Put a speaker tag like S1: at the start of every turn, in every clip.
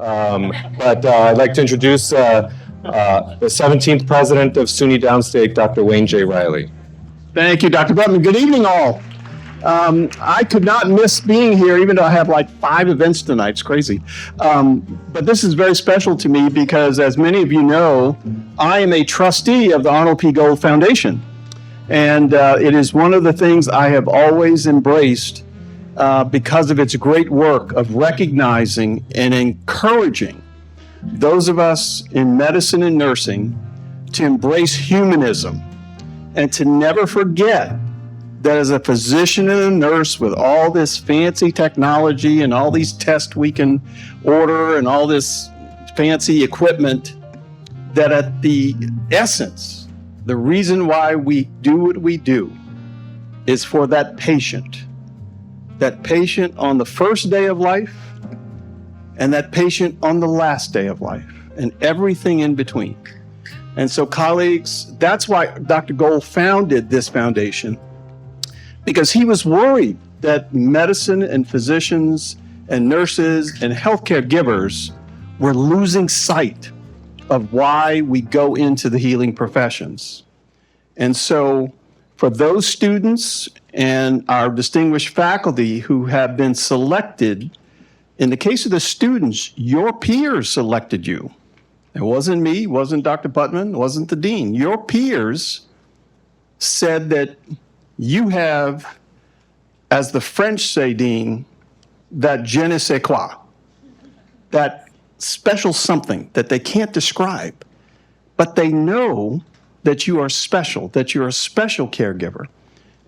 S1: But I'd like to introduce the 17th president of SUNY Downstate, Dr. Wayne J. Riley.
S2: Thank you, Dr. Butman. Good evening, all. I could not miss being here, even though I have like 5 events tonight. It's crazy. But this is very special to me because, as many of you know, I am a trustee of the Arnold P. Gold Foundation. And it is one of the things I have always embraced because of its great work of recognizing and encouraging those of us in medicine and nursing to embrace humanism and to never forget that as a physician and a nurse with all this fancy technology and all these tests we can order and all this fancy equipment, that at the essence, the reason why we do what we do is for that patient on the first day of life and that patient on the last day of life and everything in between. And so, colleagues, that's why Dr. Gold founded this foundation, because he was worried that medicine and physicians and nurses and healthcare givers were losing sight of why we go into the healing professions. And so for those students and our distinguished faculty who have been selected, in the case of the students, your peers selected you. It wasn't me, it wasn't Dr. Putman, it wasn't the dean. Your peers said that you have, as the French say, Dean, that je ne sais quoi, that special something that they can't describe, but they know that you are special, that you're a special caregiver.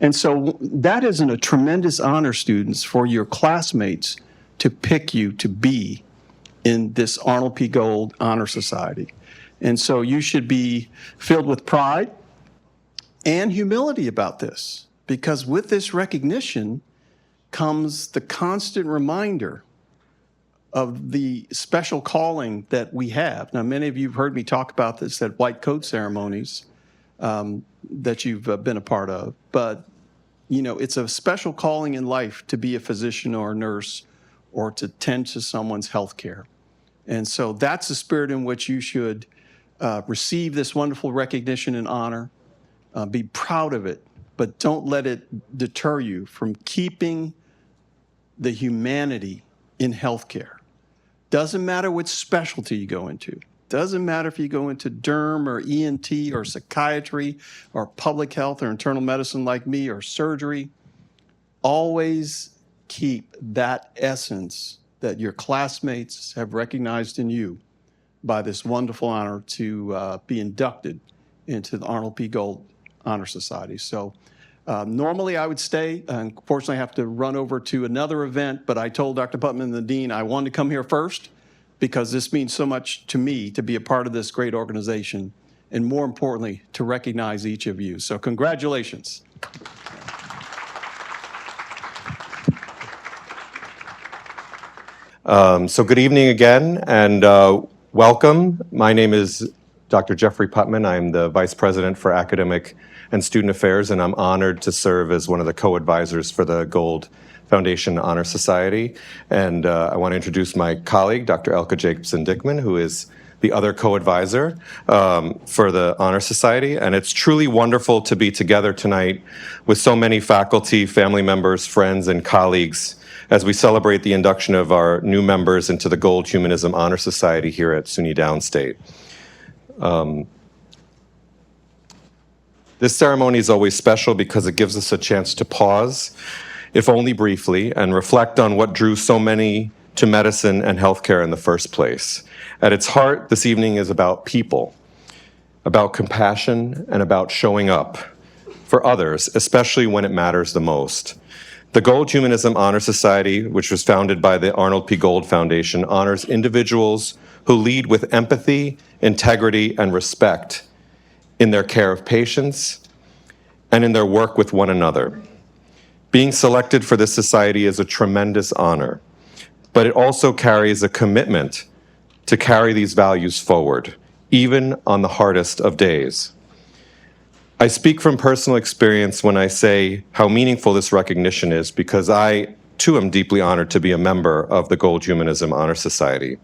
S2: And so that is a tremendous honor, students, for your classmates to pick you to be in this Arnold P. Gold Honor Society. And so you should be filled with pride and humility about this, because with this recognition comes the constant reminder of the special calling that we have. Now, many of you have heard me talk about this at white coat ceremonies that you've been a part of, but you know, it's a special calling in life to be a physician or a nurse or to tend to someone's health care. And so that's the spirit in which you should receive this wonderful recognition and honor. Be proud of it, but don't let it deter you from keeping the humanity in healthcare. Doesn't matter what specialty you go into. Doesn't matter if you go into derm or ENT or psychiatry or public health or internal medicine like me or surgery. Always keep that essence that your classmates have recognized in you by this wonderful honor to be inducted into the Arnold P. Gold Honor Society. So normally I would stay. Unfortunately, I have to run over to another event, but I told Dr. Putman and the dean I wanted to come here first because this means so much to me to be a part of this great organization, and more importantly, to recognize each of you. So congratulations.
S1: So good evening again, and welcome. My name is Dr. Jeffrey Putman. I'm the Vice President for Academic and Student Affairs, and I'm honored to serve as one of the co-advisors for the Gold Foundation Honor Society. And I want to introduce my colleague, Dr. Elke Jacobson-Dickman, who is the other co-advisor for the Honor Society. And it's truly wonderful to be together tonight with so many faculty, family members, friends, and colleagues as we celebrate the induction of our new members into the Gold Humanism Honor Society here at SUNY Downstate. This ceremony is always special because it gives us a chance to pause, if only briefly, and reflect on what drew so many to medicine and healthcare in the first place. At its heart, this evening is about people, about compassion, and about showing up for others, especially when it matters the most. The Gold Humanism Honor Society, which was founded by the Arnold P. Gold Foundation, honors individuals who lead with empathy, integrity, and respect in their care of patients and in their work with one another. Being selected for this society is a tremendous honor, but it also carries a commitment to carry these values forward, even on the hardest of days. I speak from personal experience when I say how meaningful this recognition is, because I too am deeply honored to be a member of the Gold Humanism Honor Society.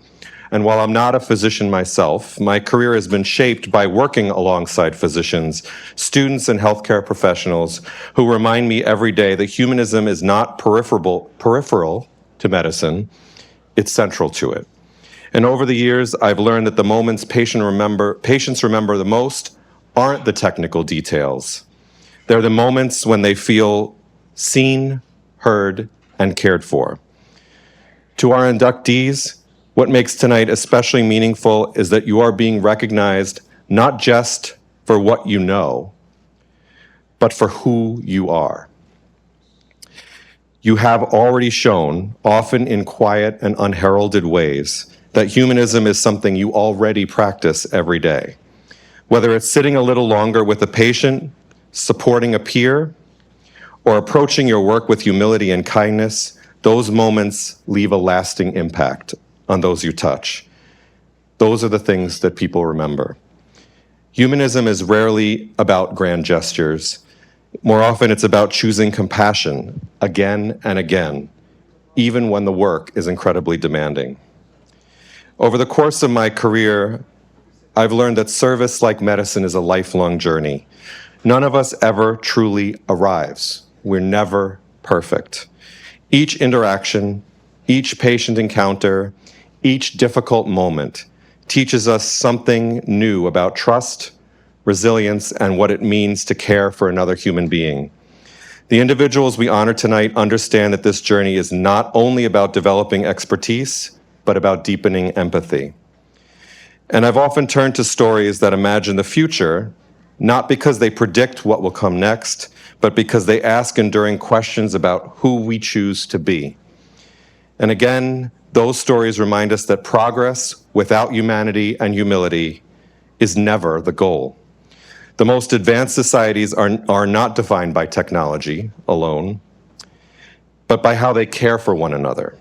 S1: And while I'm not a physician myself, my career has been shaped by working alongside physicians, students, and healthcare professionals who remind me every day that humanism is not peripheral to medicine, it's central to it. And over the years, I've learned that the moments patients remember the most aren't the technical details. They're the moments when they feel seen, heard, and cared for. To our inductees, what makes tonight especially meaningful is that you are being recognized not just for what you know, but for who you are. You have already shown, often in quiet and unheralded ways, that humanism is something you already practice every day. Whether it's sitting a little longer with a patient, supporting a peer, or approaching your work with humility and kindness, those moments leave a lasting impact on those you touch. Those are the things that people remember. Humanism is rarely about grand gestures. More often, it's about choosing compassion again and again, even when the work is incredibly demanding. Over the course of my career, I've learned that service, like medicine, is a lifelong journey. None of us ever truly arrives. We're never perfect. Each interaction, each patient encounter, each difficult moment teaches us something new about trust, resilience, and what it means to care for another human being. The individuals we honor tonight understand that this journey is not only about developing expertise, but about deepening empathy. And I've often turned to stories that imagine the future, not because they predict what will come next, but because they ask enduring questions about who we choose to be. And again, those stories remind us that progress without humanity and humility is never the goal. The most advanced societies are not defined by technology alone, but by how they care for one another.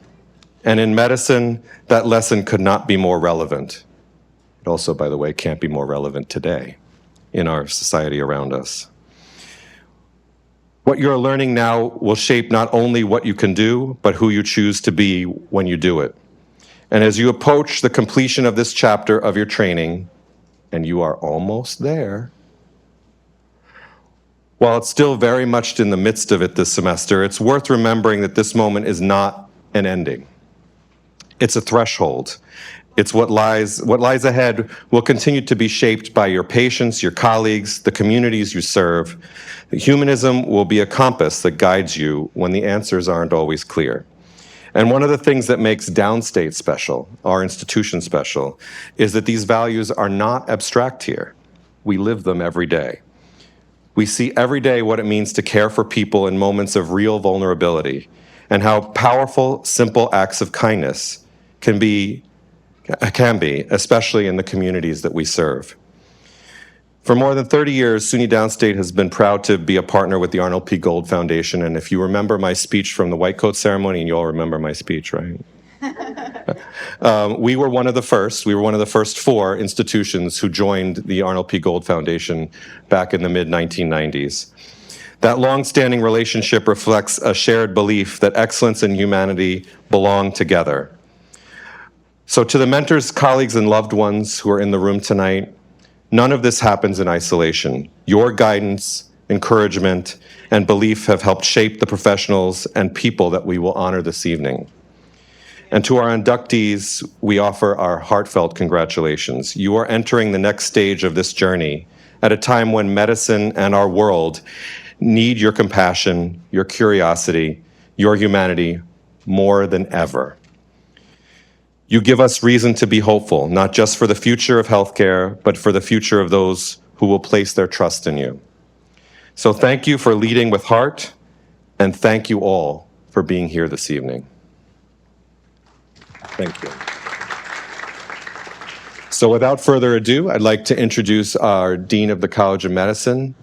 S1: And in medicine, that lesson could not be more relevant. It also, by the way, can't be more relevant today in our society around us. What you're learning now will shape not only what you can do, but who you choose to be when you do it. And as you approach the completion of this chapter of your training, and you are almost there, while it's still very much in the midst of it this semester, it's worth remembering that this moment is not an ending. It's a threshold. It's what lies ahead will continue to be shaped by your patients, your colleagues, the communities you serve. Humanism will be a compass that guides you when the answers aren't always clear. And one of the things that makes Downstate special, our institution special, is that these values are not abstract here. We live them every day. We see every day what it means to care for people in moments of real vulnerability, and how powerful, simple acts of kindness can be, especially in the communities that we serve. For more than 30 years, SUNY Downstate has been proud to be a partner with the Arnold P. Gold Foundation, and if you remember my speech from the White Coat Ceremony, and you all remember my speech, right? We were one of the first 4 institutions who joined the Arnold P. Gold Foundation back in the mid-1990s. That long-standing relationship reflects a shared belief that excellence and humanity belong together. So to the mentors, colleagues, and loved ones who are in the room tonight, none of this happens in isolation. Your guidance, encouragement, and belief have helped shape the professionals and people that we will honor this evening. And to our inductees, we offer our heartfelt congratulations. You are entering the next stage of this journey at a time when medicine and our world need your compassion, your curiosity, your humanity more than ever. You give us reason to be hopeful, not just for the future of healthcare, but for the future of those who will place their trust in you. So thank you for leading with heart, and thank you all for being here this evening. Thank you. So without further ado, I'd like to introduce our Dean of the College of Medicine.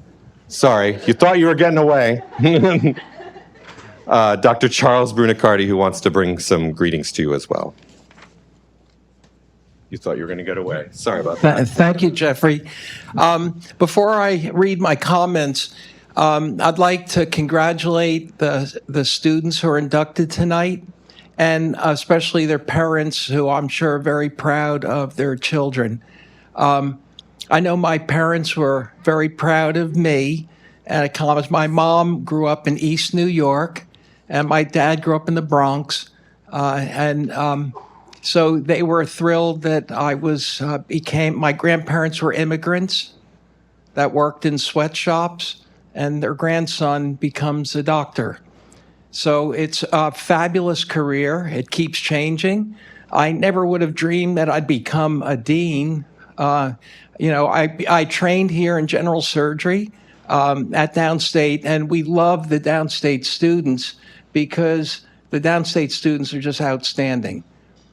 S1: Sorry, you thought you were getting away. Dr. Charles Brunicardi, who wants to bring some greetings to you as well. You thought you were going to get away. Sorry about that.
S3: Thank you, Jeffrey. Before I read my comments, I'd like to congratulate the students who are inducted tonight, and especially their parents, who I'm sure are very proud of their children. I know my parents were very proud of me at college. My mom grew up in East New York, and my dad grew up in the Bronx. So they were thrilled that I my grandparents were immigrants that worked in sweatshops, and their grandson becomes a doctor. So it's a fabulous career. It keeps changing. I never would have dreamed that I'd become a dean. I trained here in general surgery at Downstate, and we love the Downstate students because the Downstate students are just outstanding.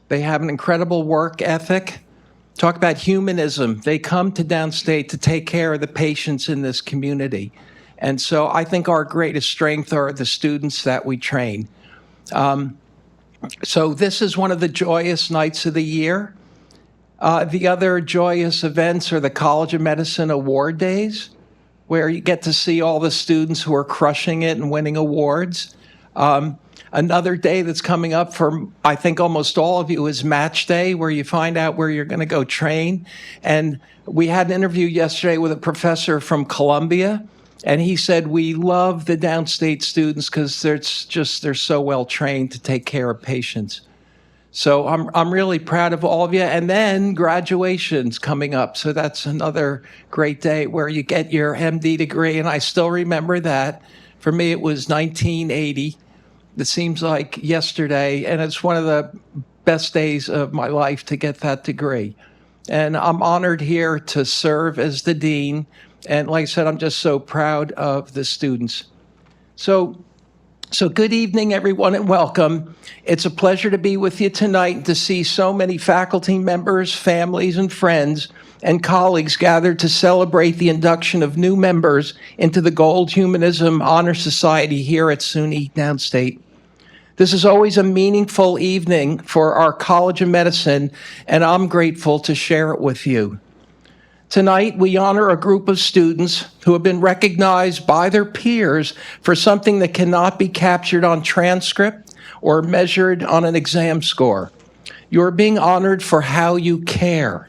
S3: They have an incredible work ethic. Talk about humanism. They come to Downstate to take care of the patients in this community. And so I think our greatest strength are the students that we train. So this is one of the joyous nights of the year. The other joyous events are the College of Medicine award days, where you get to see all the students who are crushing it and winning awards. Another day that's coming up for, I think, almost all of you is Match Day, where you find out where you're going to go train. And we had an interview yesterday with a professor from Columbia, and he said, we love the Downstate students because they're so well trained to take care of patients. So I'm really proud of all of you. And then graduation's coming up. So that's another great day where you get your MD degree. And I still remember that. For me, it was 1980. It seems like yesterday. And it's one of the best days of my life to get that degree. And I'm honored here to serve as the dean. And like I said, I'm just so proud of the students. So good evening, everyone, and welcome. It's a pleasure to be with you tonight and to see so many faculty members, families, and friends and colleagues gathered to celebrate the induction of new members into the Gold Humanism Honor Society here at SUNY Downstate. This is always a meaningful evening for our College of Medicine, and I'm grateful to share it with you. Tonight, we honor a group of students who have been recognized by their peers for something that cannot be captured on transcript or measured on an exam score. You are being honored for how you care.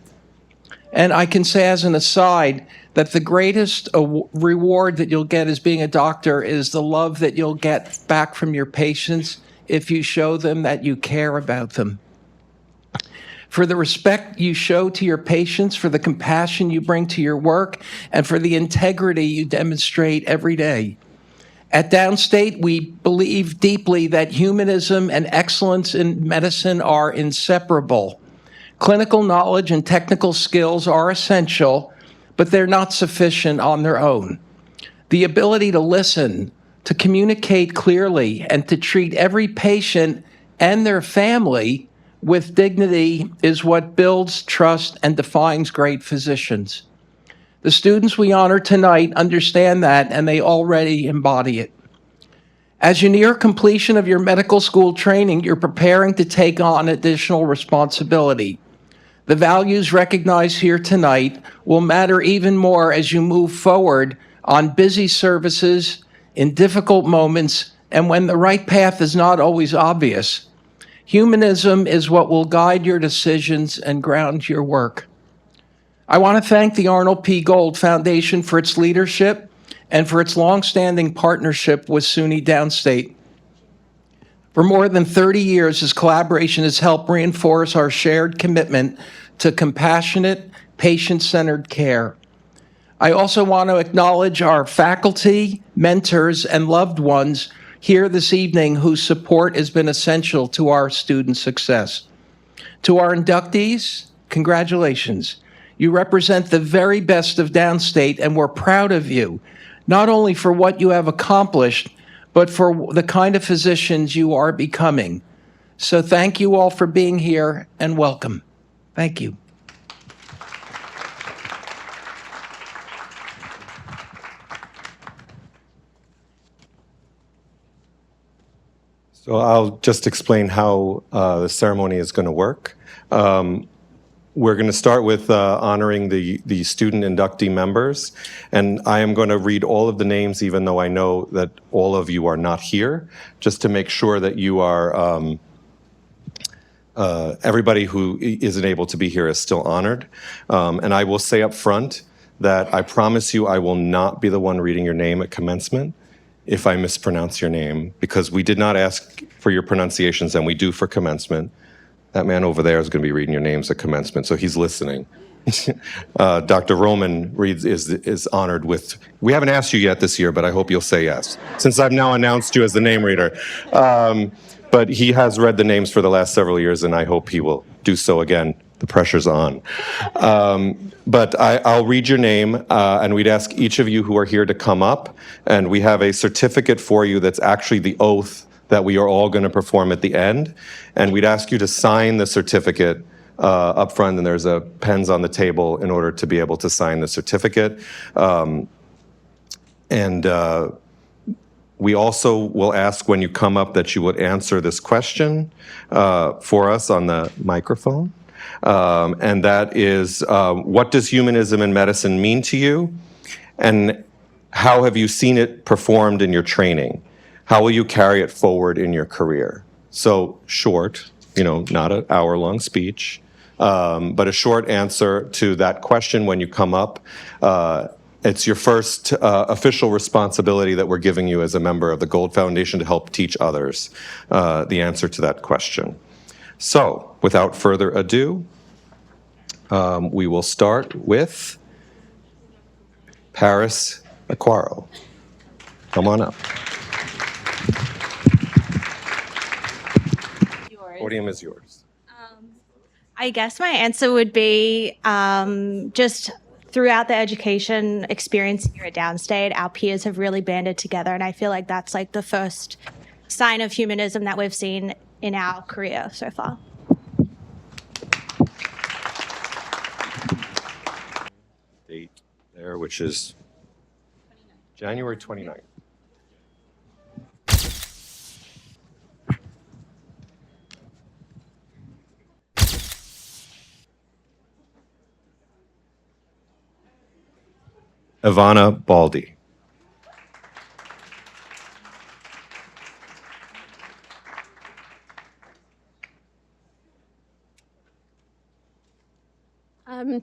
S3: And I can say as an aside that the greatest reward that you'll get as being a doctor is the love that you'll get back from your patients if you show them that you care about them. For the respect you show to your patients, for the compassion you bring to your work, and for the integrity you demonstrate every day. At Downstate, we believe deeply that humanism and excellence in medicine are inseparable. Clinical knowledge and technical skills are essential, but they're not sufficient on their own. The ability to listen, to communicate clearly, and to treat every patient and their family with dignity is what builds trust and defines great physicians. The students we honor tonight understand that, and they already embody it. As you near completion of your medical school training, you're preparing to take on additional responsibility. The values recognized here tonight will matter even more as you move forward on busy services, in difficult moments, and when the right path is not always obvious. Humanism is what will guide your decisions and ground your work. I want to thank the Arnold P. Gold Foundation for its leadership and for its longstanding partnership with SUNY Downstate. For more than 30 years, this collaboration has helped reinforce our shared commitment to compassionate, patient-centered care. I also want to acknowledge our faculty, mentors, and loved ones here this evening whose support has been essential to our student success. To our inductees, congratulations. You represent the very best of Downstate, and we're proud of you, not only for what you have accomplished, but for the kind of physicians you are becoming. So thank you all for being here, and welcome. Thank you.
S1: So I'll just explain how the ceremony is going to work. We're going to start with honoring the student inductee members, and I am going to read all of the names, even though I know that all of you are not here, just to make sure that you are, everybody who isn't able to be here is still honored. And I will say up front that I promise you I will not be the one reading your name at commencement if I mispronounce your name, because we did not ask for your pronunciations, and we do for commencement. That man over there is going to be reading your names at commencement, so he's listening. Dr. Roman is honored with, we haven't asked you yet this year, but I hope you'll say yes, since I've now announced you as the name reader. But he has read the names for the last several years, and I hope he will do so again. The pressure's on. But I'll read your name, and we'd ask each of you who are here to come up, and we have a certificate for you that's actually the oath that we are all going to perform at the end. And we'd ask you to sign the certificate up front, and there's pens on the table in order to be able to sign the certificate. We also will ask when you come up that you would answer this question for us on the microphone. And that is, what does humanism in medicine mean to you? And how have you seen it performed in your training? How will you carry it forward in your career? So short, not an hour-long speech, but a short answer to that question when you come up. It's your first official responsibility that we're giving you as a member of the Gold Foundation to help teach others the answer to that question. So, without further ado, we will start with Paris Aquaro. Come on up. Podium is yours.
S4: I guess my answer would be just throughout the education experience here at Downstate, our peers have really banded together, and I feel like that's like the first sign of humanism that we've seen in our career so far.
S1: Date there, which is January 29th. Ivana Baldi.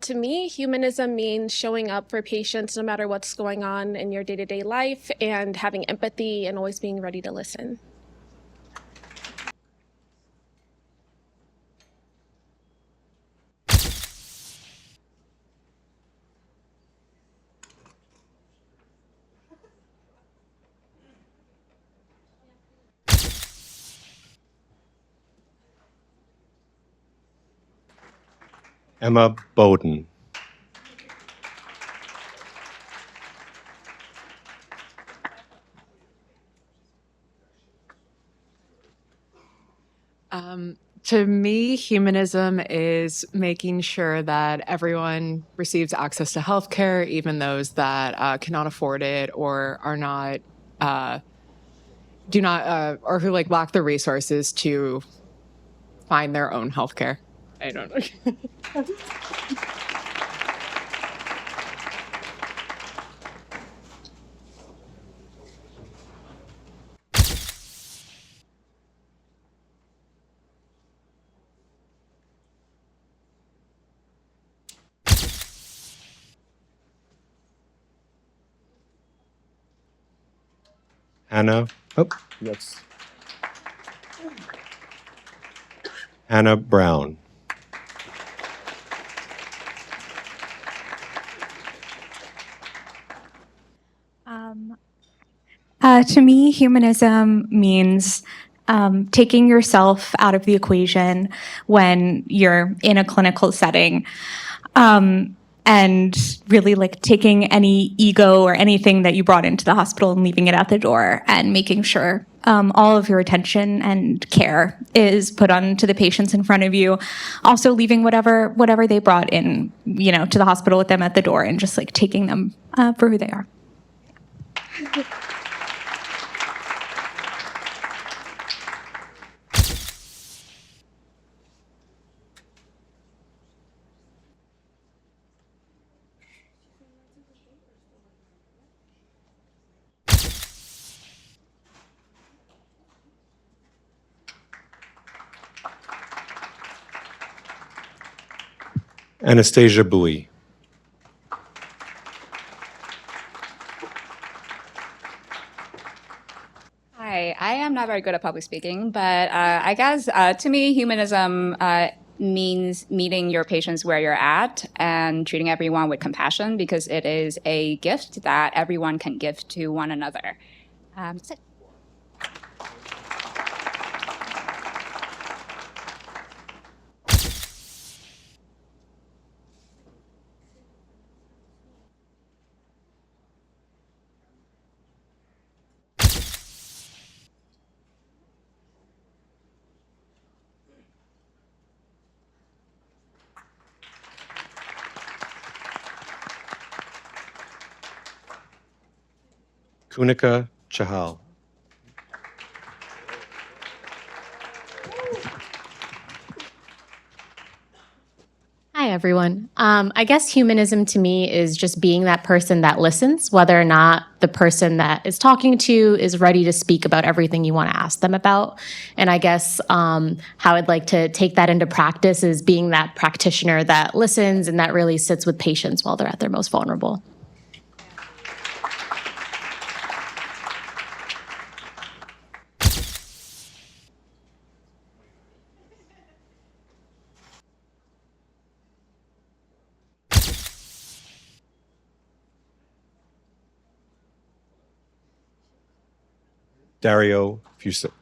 S5: To me, humanism means showing up for patients no matter what's going on in your day-to-day life and having empathy and always being ready to listen.
S1: Emma Bowden.
S6: To me, humanism is making sure that everyone receives access to healthcare, even those that cannot afford it or are not, or who lack the resources to find their own healthcare. I don't know.
S1: Hannah Brown.
S7: To me, humanism means taking yourself out of the equation when you're in a clinical setting, and really taking any ego or anything that you brought into the hospital and leaving it at the door, and making sure all of your attention and care is put onto the patients in front of you. Also leaving whatever they brought in, to the hospital with them at the door, and just taking them for who they are.
S1: Anastasia Bui.
S8: Hi, I am not very good at public speaking, but I guess to me, humanism means meeting your patients where you're at and treating everyone with compassion because it is a gift that everyone can give to one another. That's it.
S1: Kunika Chahal.
S9: Hi, everyone. I guess humanism to me is just being that person that listens, whether or not the person that is talking to you is ready to speak about everything you want to ask them about. And I guess how I'd like to take that into practice is being that practitioner that listens and that really sits with patients while they're at their most vulnerable.
S1: Dario Fusic.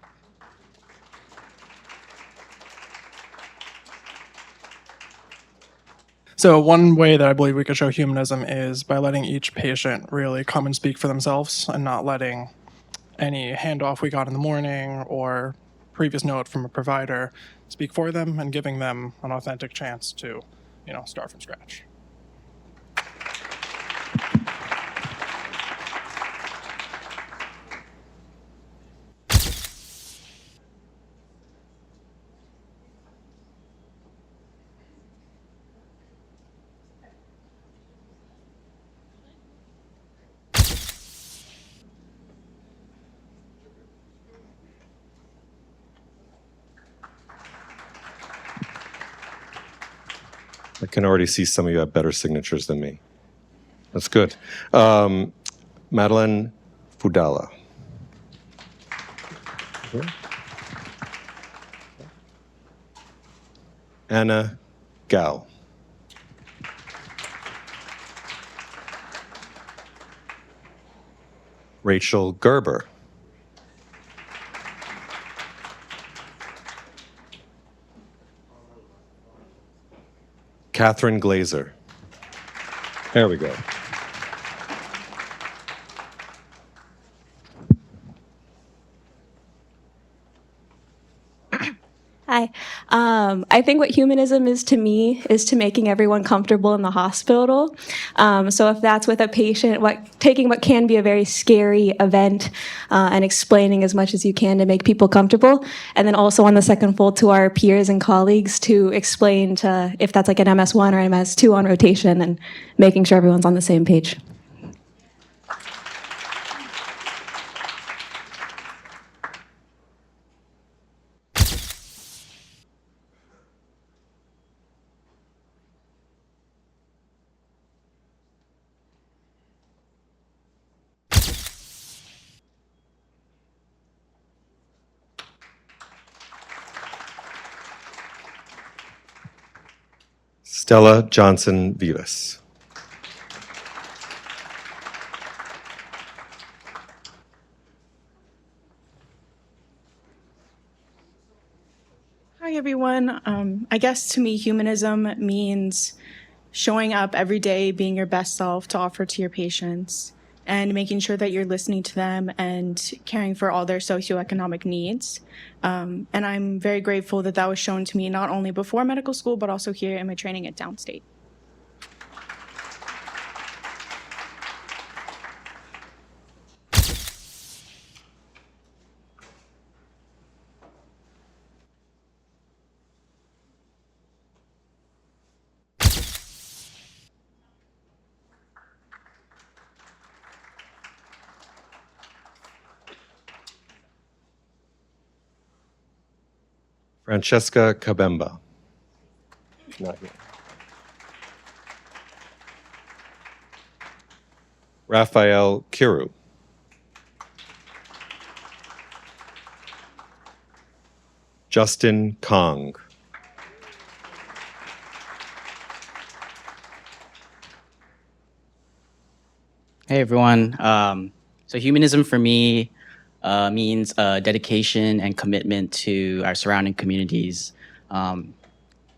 S10: So one way that I believe we could show humanism is by letting each patient really come and speak for themselves and not letting any handoff we got in the morning or previous note from a provider speak for them and giving them an authentic chance to, start from scratch.
S1: I can already see some of you have better signatures than me. That's good. Madeline Fudala. Anna Gao. Rachel Gerber. Catherine Glazer. There we go.
S11: Hi. I think what humanism is to me is to making everyone comfortable in the hospital. So if that's with a patient, taking what can be a very scary event and explaining as much as you can to make people comfortable. And then also on the second fold to our peers and colleagues to explain to if that's like an MS1 or MS2 on rotation and making sure everyone's on the same page.
S1: Stella Johnson Vivas.
S12: Hi, everyone. I guess to me, humanism means showing up every day, being your best self to offer to your patients, and making sure that you're listening to them and caring for all their socioeconomic needs. And I'm very grateful that that was shown to me not only before medical school, but also here in my training at Downstate.
S1: Francesca Kabemba. Not here. Raphael Kiru. Justin Kong.
S13: Hey everyone. So humanism for me means dedication and commitment to our surrounding communities,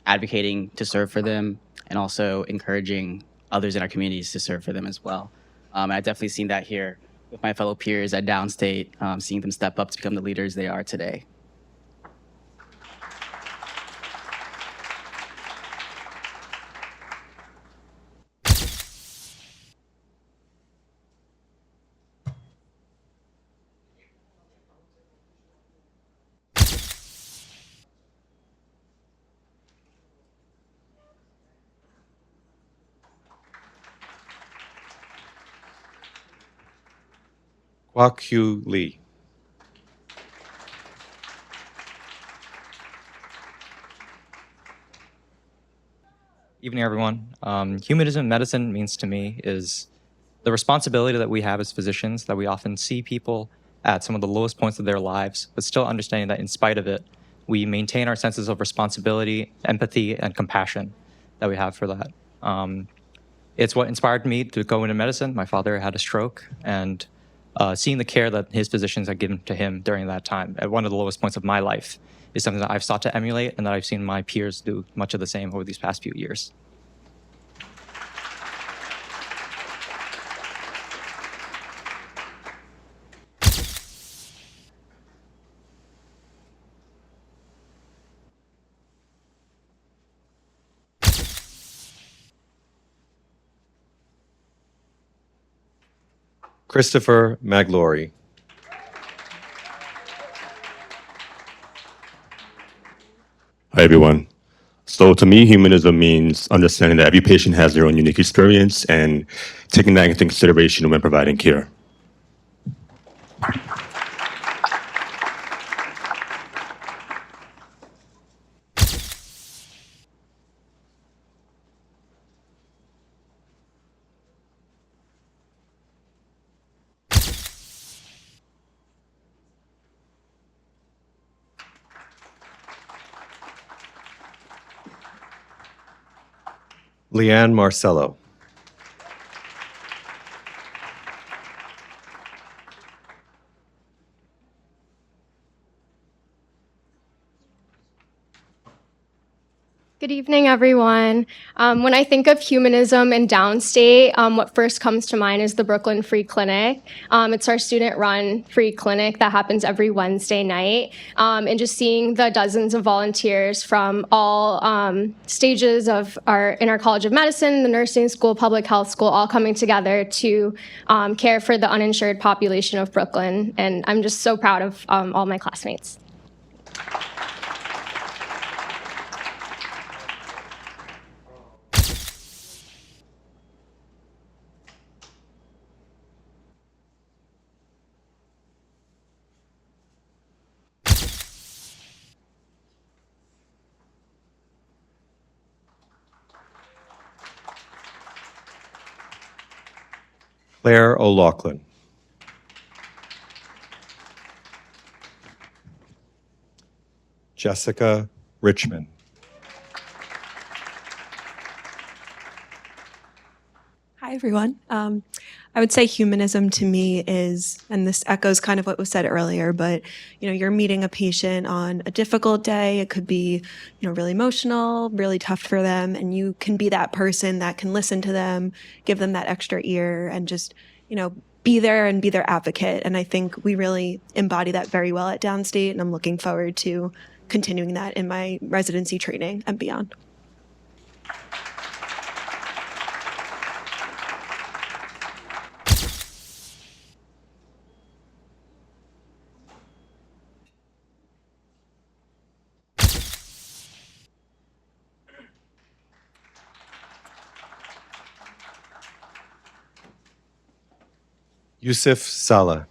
S13: advocating to serve for them, and also encouraging others in our communities to serve for them as well. I've definitely seen that here with my fellow peers at Downstate, seeing them step up to become the leaders they are today.
S1: Kwak-Hugh Lee.
S14: Evening, everyone. Humanism in medicine means to me is the responsibility that we have as physicians, that we often see people at some of the lowest points of their lives, but still understanding that in spite of it, we maintain our senses of responsibility, empathy, and compassion that we have for that. It's what inspired me to go into medicine. My father had a stroke, and seeing the care that his physicians had given to him during that time at one of the lowest points of my life is something that I've sought to emulate and that I've seen my peers do much of the same over these past few years.
S1: Christopher Maglori.
S15: Hi, everyone. So to me, humanism means understanding that every patient has their own unique experience and taking that into consideration when providing care.
S1: Leanne Marcello.
S16: Good evening, everyone. When I think of humanism in Downstate, what first comes to mind is the Brooklyn Free Clinic. It's our student-run free clinic that happens every Wednesday night. And just seeing the dozens of volunteers from all stages of in our College of Medicine, the nursing school, public health school, all coming together to care for the uninsured population of Brooklyn. And I'm just so proud of all my classmates.
S1: Claire O'Loughlin. Jessica Richmond.
S17: Hi, everyone. I would say humanism to me is, and this echoes kind of what was said earlier, but you're meeting a patient on a difficult day. It could be, really emotional, really tough for them, and you can be that person that can listen to them, give them that extra ear, and just, be there and be their advocate. And I think we really embody that very well at Downstate, and I'm looking forward to continuing that in my residency training and beyond.
S1: Yusuf Saleh.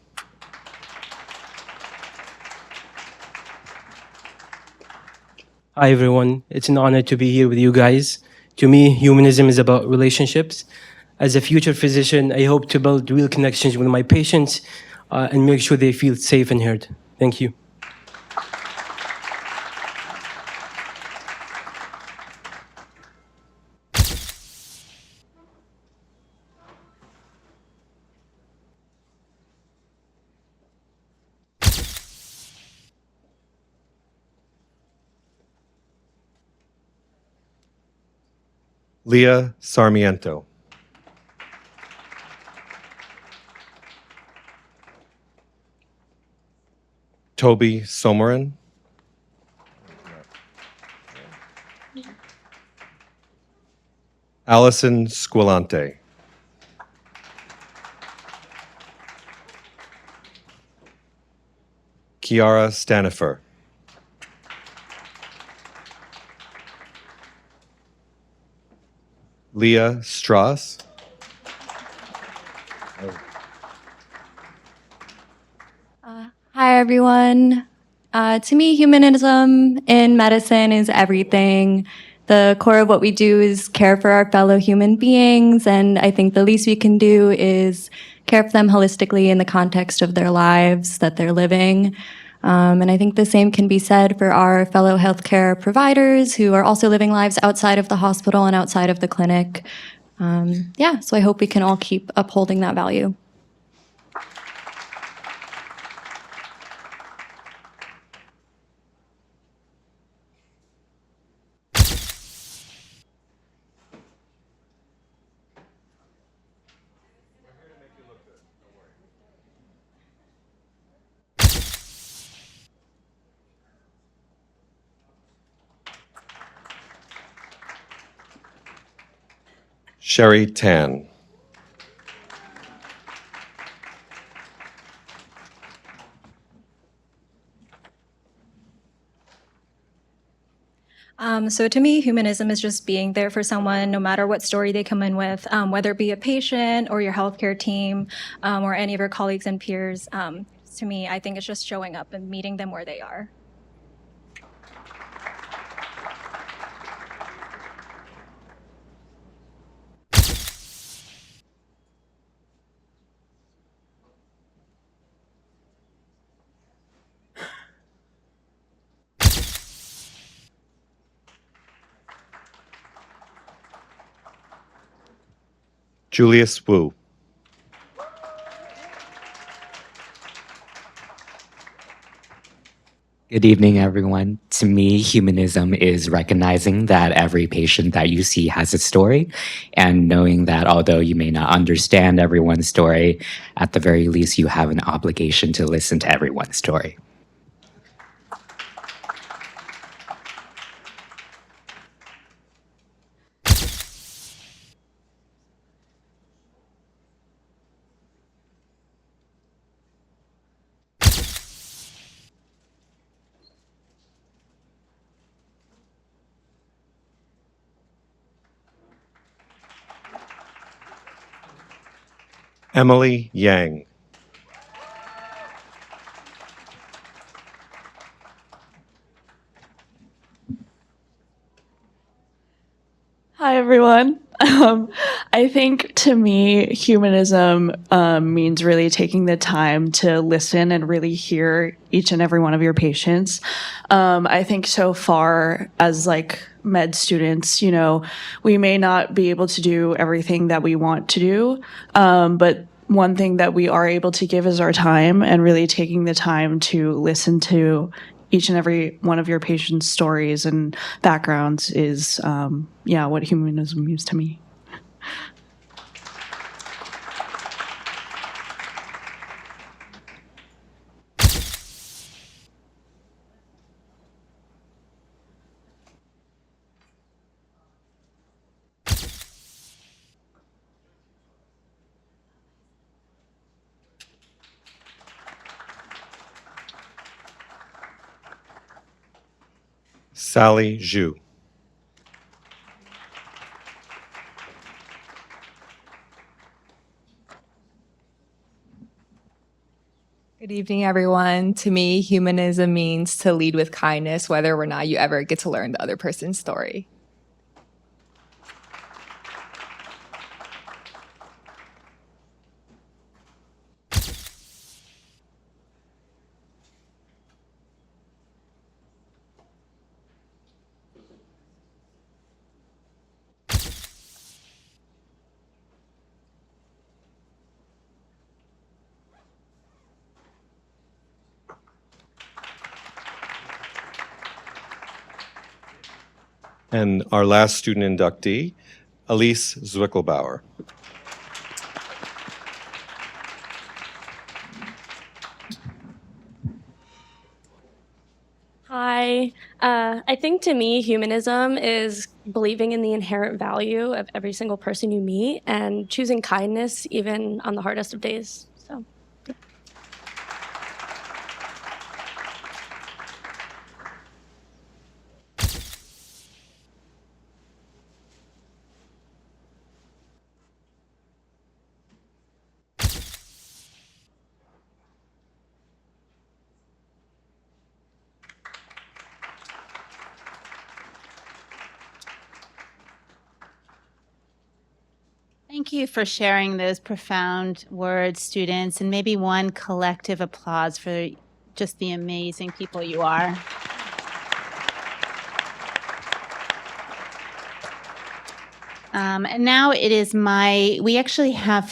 S18: Hi, everyone. It's an honor to be here with you guys. To me, humanism is about relationships. As a future physician, I hope to build real connections with my patients and make sure they feel safe and heard. Thank you.
S1: Leah Sarmiento. Toby Somorin. Allison Squilante. Kiara Stanifer. Leah Strauss.
S7: Hi, everyone. To me, humanism in medicine is everything. The core of what we do is care for our fellow human beings, and I think the least we can do is care for them holistically in the context of their lives that they're living. And I think the same can be said for our fellow healthcare providers who are also living lives outside of the hospital and outside of the clinic. So I hope we can all keep upholding that value.
S1: Sherry Tan.
S11: So to me, humanism is just being there for someone, no matter what story they come in with, whether it be a patient or your healthcare team or any of your colleagues and peers. To me, I think it's just showing up and meeting them where they are.
S1: Julius Wu.
S19: Good evening, everyone. To me, humanism is recognizing that every patient that you see has a story, and knowing that although you may not understand everyone's story, at the very least, you have an obligation to listen to everyone's story.
S1: Emily Yang.
S20: Hi, everyone. I think to me, humanism means really taking the time to listen and really hear each and every one of your patients. I think so far as like med students, we may not be able to do everything that we want to do, but one thing that we are able to give is our time, and really taking the time to listen to each and every one of your patients' stories and backgrounds is, what humanism means to me.
S1: Sally Zhu.
S21: Good evening, everyone. To me, humanism means to lead with kindness, whether or not you ever get to learn the other person's story.
S1: And our last student inductee, Elise Zwickelbauer.
S2: Hi. I think to me, humanism is believing in the inherent value of every single person you meet and choosing kindness even on the hardest of days. So.
S22: Thank you for sharing those profound words, students, and maybe one collective applause for just the amazing people you are. And now it is we actually have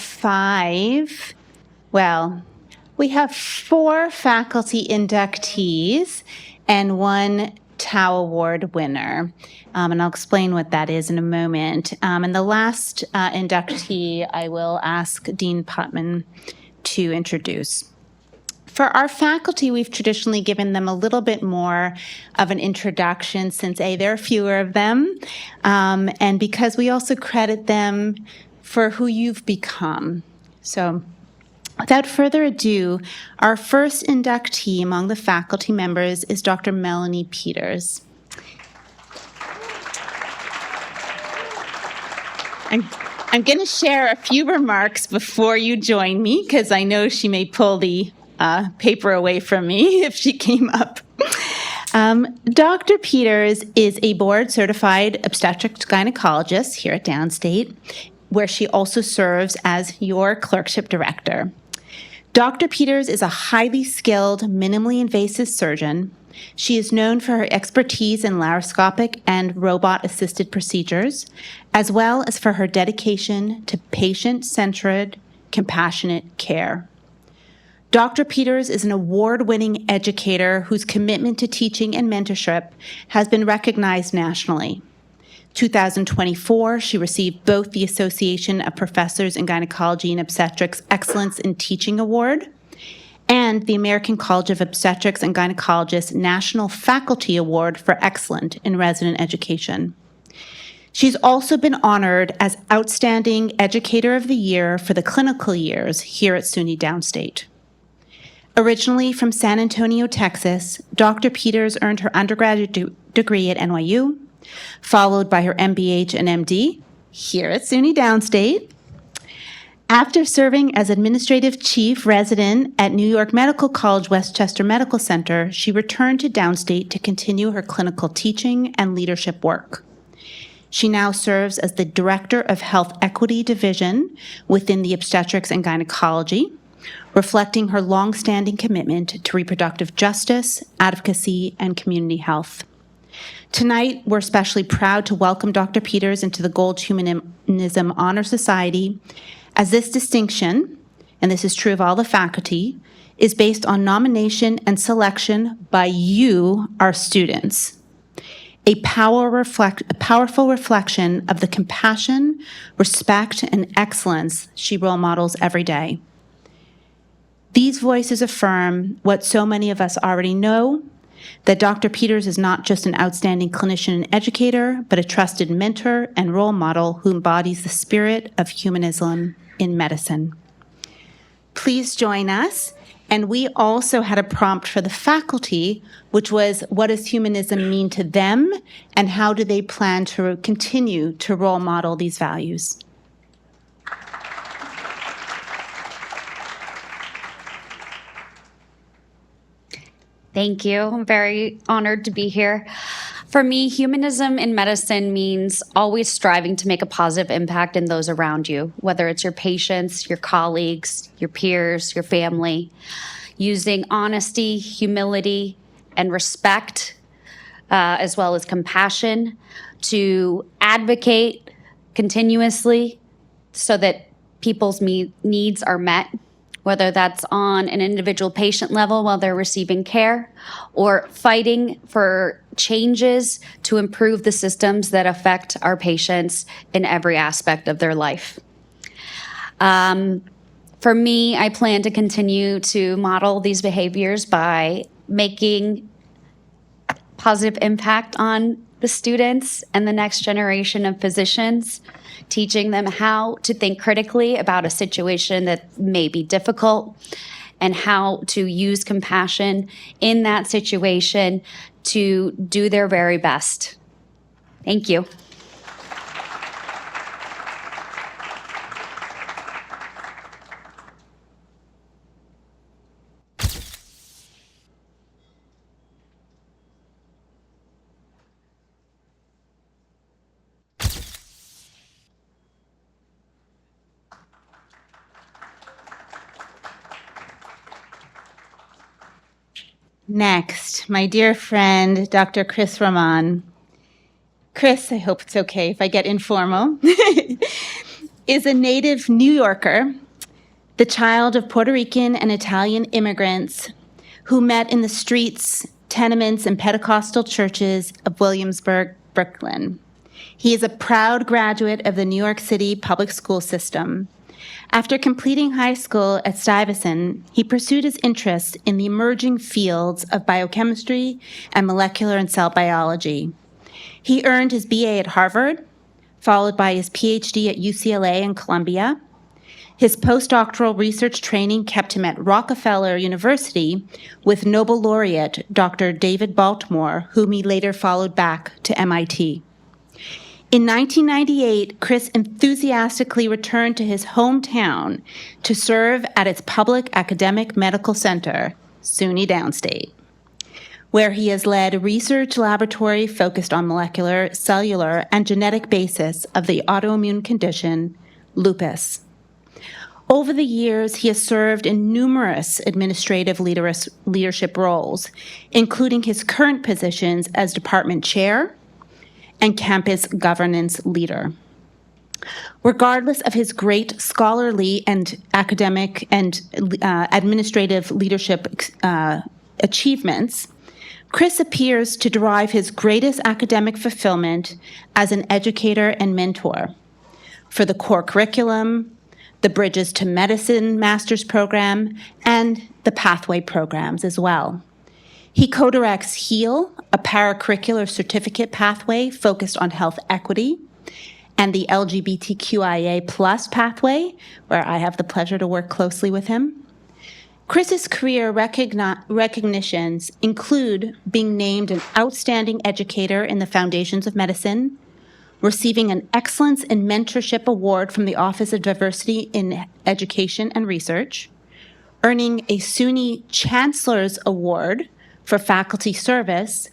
S22: we have 4 faculty inductees and 1 Tao Award winner. And I'll explain what that is in a moment. And the last inductee, I will ask Dean Putman to introduce. For our faculty, we've traditionally given them a little bit more of an introduction since there are fewer of them, and because we also credit them for who you've become. So without further ado, our first inductee among the faculty members is Dr. Melanie Peters. I'm going to share a few remarks before you join me, because I know she may pull the paper away from me if she came up. Dr. Peters is a board-certified obstetrics gynecologist here at Downstate, where she also serves as your clerkship director. Dr. Peters is a highly skilled, minimally invasive surgeon. She is known for her expertise in laparoscopic and robot-assisted procedures, as well as for her dedication to patient-centered, compassionate care. Dr. Peters is an award-winning educator whose commitment to teaching and mentorship has been recognized nationally. 2024, she received both the Association of Professors in Gynecology and Obstetrics Excellence in Teaching Award and the American College of Obstetrics and Gynecologists National Faculty Award for Excellence in Resident Education. She's also been honored as Outstanding Educator of the Year for the clinical years here at SUNY Downstate. Originally from San Antonio, Texas, Dr. Peters earned her undergraduate degree at NYU, followed by her MBH and MD here at SUNY Downstate. After serving as administrative chief resident at New York Medical College Westchester Medical Center, she returned to Downstate to continue her clinical teaching and leadership work. She now serves as the Director of Health Equity Division within the Obstetrics and Gynecology, reflecting her longstanding commitment to reproductive justice, advocacy, and community health. Tonight, we're especially proud to welcome Dr. Peters into the Gold Humanism Honor Society, as this distinction, and this is true of all the faculty, is based on nomination and selection by you, our students. A powerful reflection of the compassion, respect, and excellence she role models every day. These voices affirm what so many of us already know, that Dr. Peters is not just an outstanding clinician and educator, but a trusted mentor and role model who embodies the spirit of humanism in medicine. Please join us. And we also had a prompt for the faculty, which was, what does humanism mean to them, and how do they plan to continue to role model these values?
S23: Thank you. I'm very honored to be here. For me, humanism in medicine means always striving to make a positive impact in those around you, whether it's your patients, your colleagues, your peers, your family, using honesty, humility, and respect, as well as compassion, to advocate continuously so that people's needs are met whether that's on an individual patient level while they're receiving care, or fighting for changes to improve the systems that affect our patients in every aspect of their life. For me, I plan to continue to model these behaviors by making positive impact on the students and the next generation of physicians, teaching them how to think critically about a situation that may be difficult and how to use compassion in that situation to do their very best. Thank you.
S22: Next, my dear friend, Dr. Chris Rahman. Chris, I hope it's okay if I get informal, is a native New Yorker, the child of Puerto Rican and Italian immigrants who met in the streets, tenements, and Pentecostal churches of Williamsburg, Brooklyn. He is a proud graduate of the New York City public school system. After completing high school at Stuyvesant, he pursued his interest in the emerging fields of biochemistry and molecular and cell biology. He earned his BA at Harvard, followed by his PhD at UCLA and Columbia. His postdoctoral research training kept him at Rockefeller University with Nobel laureate Dr. David Baltimore, whom he later followed back to MIT. In 1998, Chris enthusiastically returned to his hometown to serve at its public academic medical center, SUNY Downstate, where he has led a research laboratory focused on molecular, cellular, and genetic basis of the autoimmune condition lupus. Over the years, he has served in numerous administrative leadership roles, including his current positions as department chair and campus governance leader. Regardless of his great scholarly and academic and administrative leadership achievements, Chris appears to derive his greatest academic fulfillment as an educator and mentor for the core curriculum, the Bridges to Medicine master's program, and the Pathway programs as well. He co-directs HEAL, a paracurricular certificate pathway focused on health equity, and the LGBTQIA+ pathway, where I have the pleasure to work closely with him. Chris's career recognitions include being named an outstanding educator in the Foundations of Medicine, receiving an Excellence in Mentorship Award from the Office of Diversity in Education and Research, earning a SUNY Chancellor's Award for faculty service,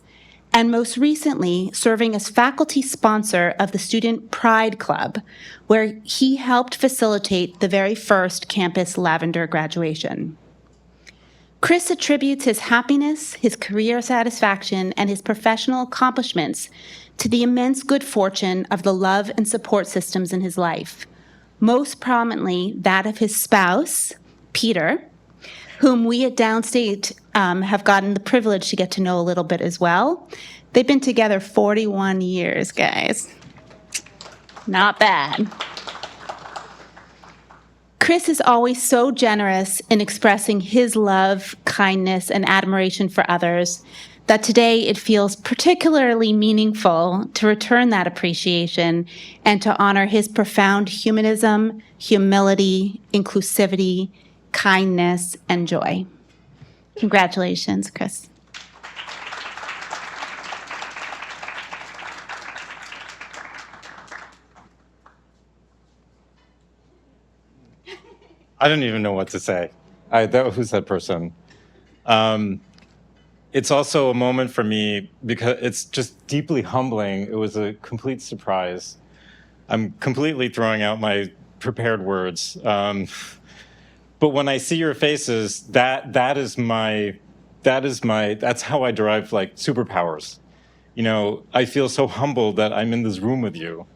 S22: and most recently serving as faculty sponsor of the Student Pride Club, where he helped facilitate the very first campus lavender graduation. Chris attributes his happiness, his career satisfaction, and his professional accomplishments to the immense good fortune of the love and support systems in his life, most prominently that of his spouse, Peter, whom we at Downstate have gotten the privilege to get to know a little bit as well. They've been together 41 years, guys. Not bad. Chris is always so generous in expressing his love, kindness, and admiration for others that today it feels particularly meaningful to return that appreciation and to honor his profound humanism, humility, inclusivity, kindness, and joy. Congratulations, Chris.
S1: I don't even know what to say. Who's that person? It's also a moment for me because it's just deeply humbling. It was a complete surprise. I'm completely throwing out my prepared words. But when I see your faces, that's how I derive like superpowers. You know, I feel so humbled that I'm in this room with you.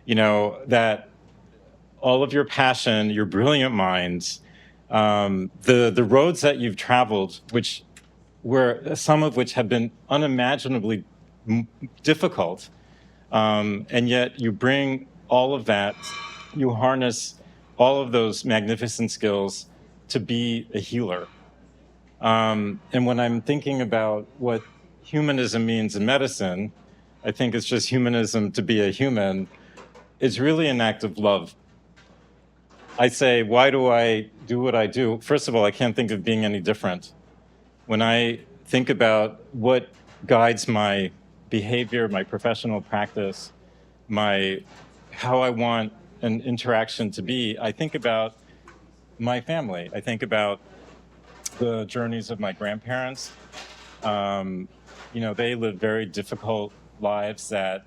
S1: You know, that all of your passion, your brilliant minds,
S3: The roads that you've traveled, which were some of which have been unimaginably difficult, and yet you bring all of that, you harness all of those magnificent skills to be a healer. And when I'm thinking about what humanism means in medicine, I think it's just humanism to be a human. It's really an act of love. I say, why do I do what I do? First of all, I can't think of being any different. When I think about what guides my behavior, my professional practice, how I want an interaction to be, I think about my family. I think about the journeys of my grandparents. They lived very difficult lives that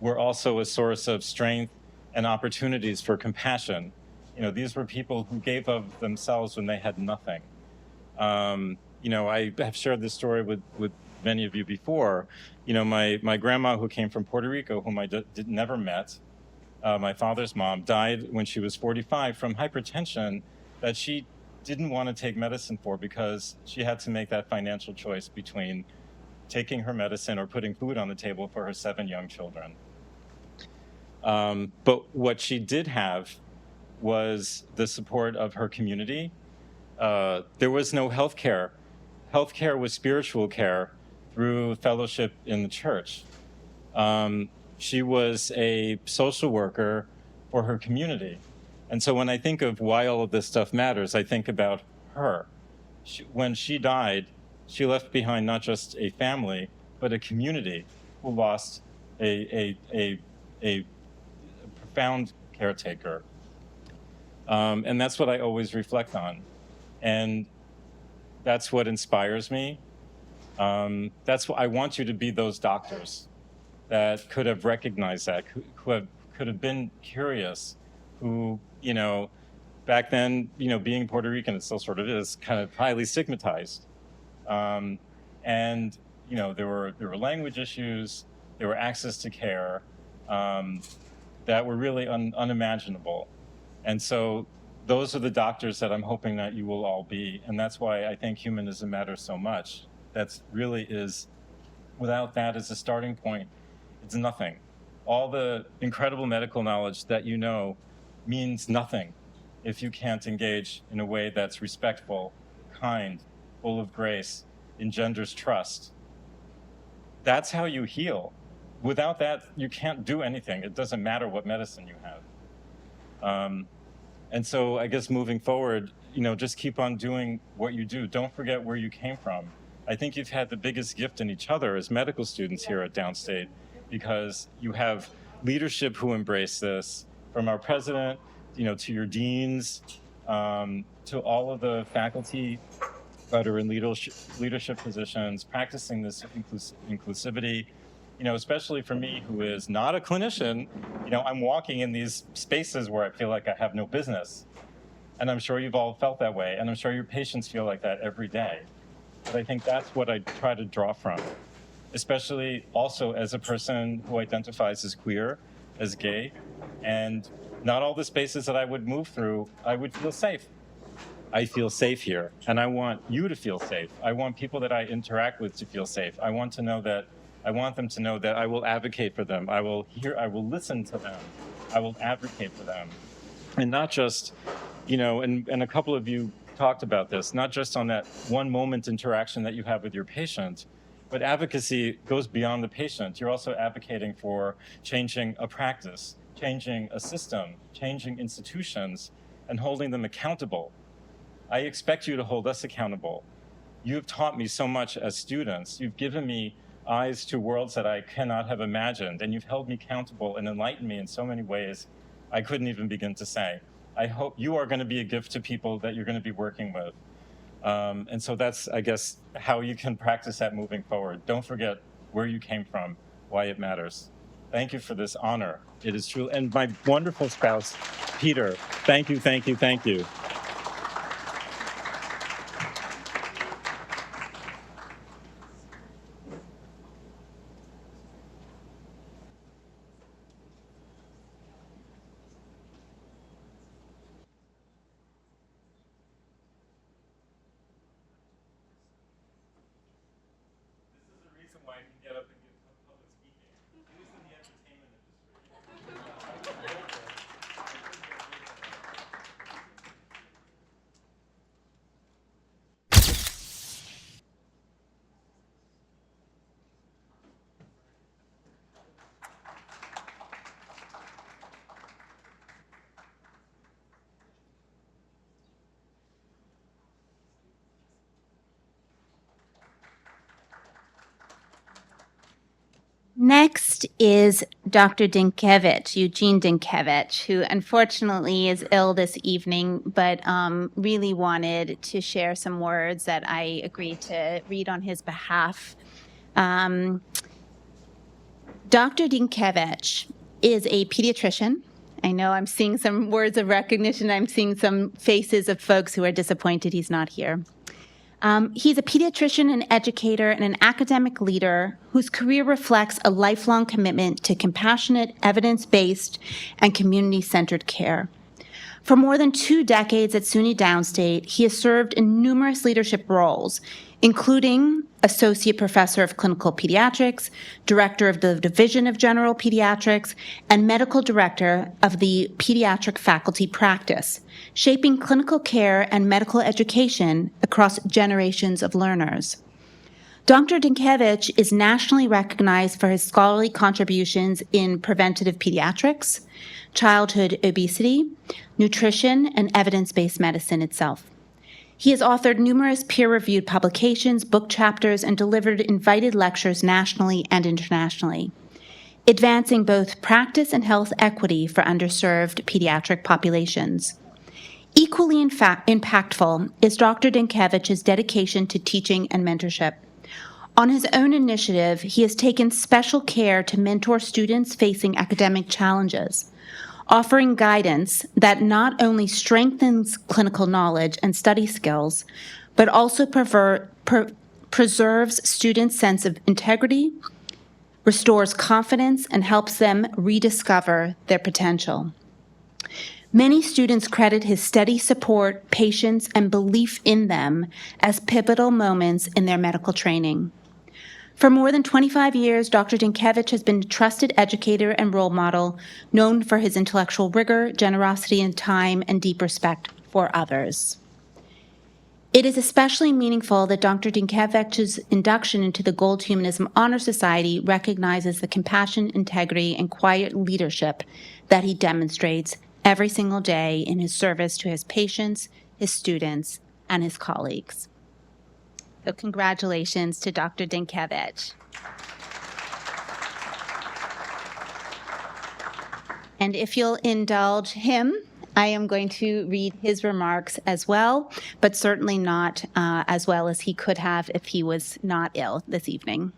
S3: were also a source of strength and opportunities for compassion. These were people who gave of themselves when they had nothing. I have shared this story with many of you before. My grandma, who came from Puerto Rico, whom I never met, my father's mom, died when she was 45 from hypertension that she didn't want to take medicine for because she had to make that financial choice between taking her medicine or putting food on the table for her 7 young children. But what she did have was the support of her community. There was no health care. Health care was spiritual care through fellowship in the church. She was a social worker for her community. And so when I think of why all of this stuff matters, I think about her. When she died, she left behind not just a family, but a community who lost a profound caretaker. And that's what I always reflect on. And that's what inspires me. That's what I want you to be, those doctors that could have recognized that, who could have been curious, who, back then, being Puerto Rican, it still sort of is, kind of highly stigmatized. And, there were language issues, there were access to care that were really unimaginable. And so those are the doctors that I'm hoping that you will all be. And that's why I think humanism matters so much. That's really is, without that as a starting point, it's nothing. All the incredible medical knowledge that you know means nothing if you can't engage in a way that's respectful, kind, full of grace, engenders trust. That's how you heal. Without that, you can't do anything. It doesn't matter what medicine you have. And so I guess moving forward, just keep on doing what you do. Don't forget where you came from. I think you've had the biggest gift in each other as medical students here at Downstate, because you have leadership who embrace this, from our president, to your deans, to all of the faculty that are in leadership positions, practicing this inclusivity. Especially for me, who is not a clinician, I'm walking in these spaces where I feel like I have no business. And I'm sure you've all felt that way. And I'm sure your patients feel like that every day. But I think that's what I try to draw from, especially also as a person who identifies as queer, as gay, and not all the spaces that I would move through, I would feel safe. I feel safe here, and I want you to feel safe. I want people that I interact with to feel safe. I want them to know that I will advocate for them. I will listen to them. I will advocate for them. And not just, and a couple of you talked about this, not just on that one moment interaction that you have with your patient, but advocacy goes beyond the patient. You're also advocating for changing a practice, changing a system, changing institutions, and holding them accountable. I expect you to hold us accountable. You've taught me so much as students. You've given me eyes to worlds that I cannot have imagined, and you've held me accountable and enlightened me in so many ways I couldn't even begin to say. I hope you are going to be a gift to people that you're going to be working with. And so that's, I guess, how you can practice that moving forward. Don't forget where you came from, why it matters. Thank you for this honor. It is true. And my wonderful spouse, Peter, thank you, thank you, thank you. get up and give public speaking, at least in the entertainment industry.
S22: Next is Dr. Dinkevich, Eugene Dinkevich, who unfortunately is ill this evening, but really wanted to share some words that I agreed to read on his behalf. Dr. Dinkevich is a pediatrician. I know I'm seeing some words of recognition. I'm seeing some faces of folks who are disappointed he's not here. He's a pediatrician, an educator, and an academic leader whose career reflects a lifelong commitment to compassionate, evidence-based, and community-centered care. For more than 2 decades at SUNY Downstate, he has served in numerous leadership roles, including Associate Professor of Clinical Pediatrics, Director of the Division of General Pediatrics, and Medical Director of the Pediatric Faculty Practice, shaping clinical care and medical education across generations of learners. Dr. Dinkevich is nationally recognized for his scholarly contributions in preventative pediatrics, childhood obesity, nutrition, and evidence-based medicine itself. He has authored numerous peer-reviewed publications, book chapters, and delivered invited lectures nationally and internationally, advancing both practice and health equity for underserved pediatric populations. Equally impactful is Dr. Dinkevich's dedication to teaching and mentorship. On his own initiative, he has taken special care to mentor students facing academic challenges, offering guidance that not only strengthens clinical knowledge and study skills, but also preserves students' sense of integrity, restores confidence, and helps them rediscover their potential. Many students credit his steady support, patience, and belief in them as pivotal moments in their medical training. For more than 25 years, Dr. Dinkevich has been a trusted educator and role model, known for his intellectual rigor, generosity in time, and deep respect for others. It is especially meaningful that Dr. Dinkevich's induction into the Gold Humanism Honor Society recognizes the compassion, integrity, and quiet leadership that he demonstrates every single day in his service to his patients, his students, and his colleagues. So congratulations to Dr. Dinkevich. And if you'll indulge him, I am going to read his remarks as well, but certainly not as well as he could have if he was not ill this evening.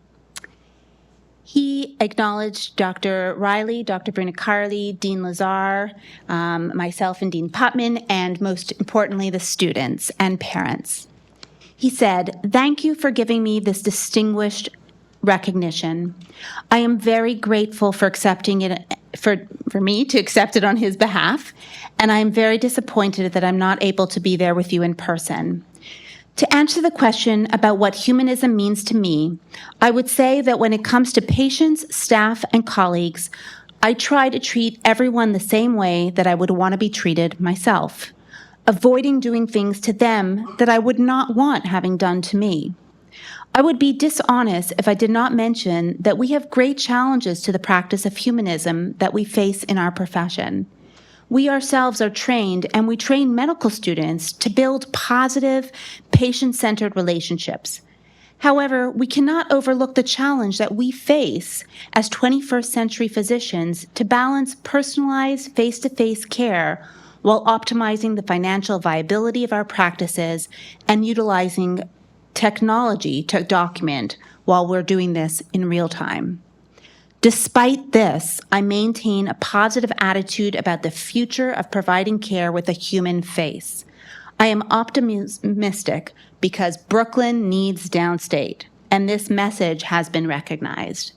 S22: He acknowledged Dr. Riley, Dr. Bruna Carley, Dean Lazar, myself and Dean Putman, and most importantly, the students and parents. He said, "Thank you for giving me this distinguished recognition. I am very grateful for accepting it, for me to accept it on his behalf, and I am very disappointed that I'm not able to be there with you in person. To answer the question about what humanism means to me, I would say that when it comes to patients, staff, and colleagues, I try to treat everyone the same way that I would want to be treated myself, avoiding doing things to them that I would not want having done to me. I would be dishonest if I did not mention that we have great challenges to the practice of humanism that we face in our profession. We ourselves are trained, and we train medical students to build positive, patient-centered relationships. However, we cannot overlook the challenge that we face as 21st century physicians to balance personalized face-to-face care while optimizing the financial viability of our practices and utilizing technology to document while we're doing this in real time. Despite this, I maintain a positive attitude about the future of providing care with a human face. I am optimistic because Brooklyn needs Downstate, and this message has been recognized.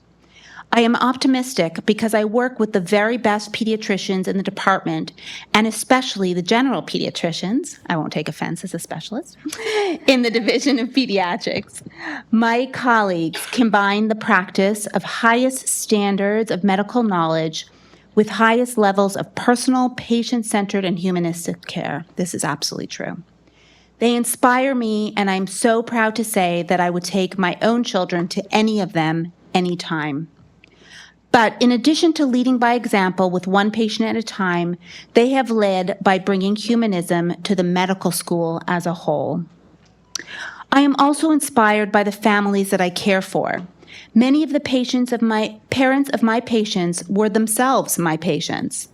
S22: I am optimistic because I work with the very best pediatricians in the department, and especially the general pediatricians, I won't take offense as a specialist, in the Division of Pediatrics. My colleagues combine the practice of highest standards of medical knowledge with highest levels of personal, patient-centered, and humanistic care. This is absolutely true. They inspire me, and I'm so proud to say that I would take my own children to any of them anytime. But in addition to leading by example with one patient at a time, they have led by bringing humanism to the medical school as a whole. I am also inspired by the families that I care for. Many of the parents of my patients were themselves my patients.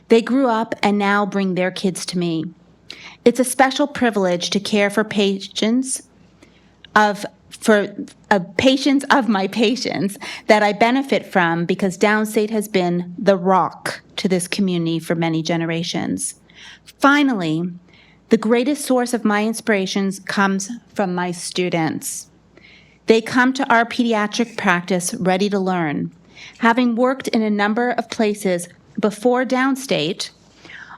S22: They grew up and now bring their kids to me. It's a special privilege to care for patients of my patients that I benefit from because Downstate has been the rock to this community for many generations. Finally, the greatest source of my inspirations comes from my students. They come to our pediatric practice ready to learn. Having worked in a number of places before Downstate,